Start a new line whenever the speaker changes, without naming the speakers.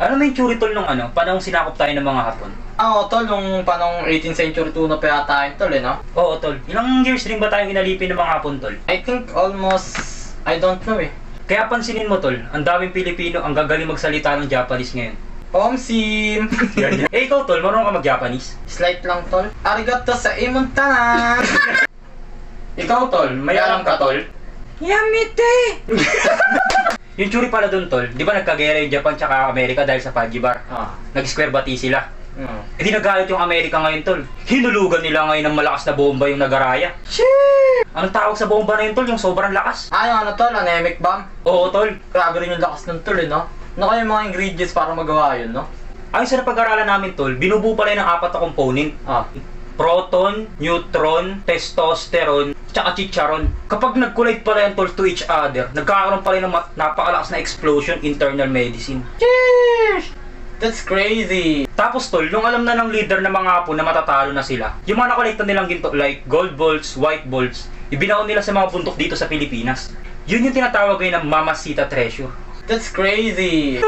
Alam mo yung tsuri tol nung panahong sinakop tayo ng mga Hapon?
Tol, nung panong 18th century tuna pa yata yun, tol, no?
Oo, tol. Ilang years rin ba tayong inalipin ng mga Hapon, tol?
I think almost, I don't know eh.
Kaya pansinin mo, tol, ang daming Pilipino ang gagaling magsalita ng Japanese ngayon.
Omsim!
Eh, ikaw, tol, marunong ka mag-Japanese?
Slight lang, tol. Arigato sa imuntana!
Ikaw, tol, may alam ka, tol?
Yamite!
Yung tsuri pala dun, tol, di ba nagkagera yung Japan tsaka Amerika dahil sa Pajibar?
Ah.
Nag-square bati sila.
Hmm.
Eh di nagalit yung Amerika ngayon, tol. Hinulugan nila ngayon ng malakas na bomba yung Nagaraya.
Shit!
Anong tawag sa bomba na yun, tol? Yung sobrang lakas.
Yung tol, anemic bomb.
Oo, tol.
Grabe rin yung lakas ng tol, no? Ano kaya yung mga ingredients para magawa yun, no?
Ayon sa napag-aralan namin, tol, binubuo pala yun ng 4 na component. Proton, neutron, testosterone, tsaka chicharon. Kapag nag-collide pala yan, tol, to each other, nagkakaroon pala ng napakalakas na explosion, internal medicine.
Sheesh! That's crazy!
Tapos, tol, nung alam na ng leader ng mga Hapon na matatalo na sila, yung mga nakolekta nilang ginto like gold bolts, white bolts, ibinaon nila sa mga bundok dito sa Pilipinas. Yun yung tinatawag ngayon ng Mamacita Treasure.
That's crazy!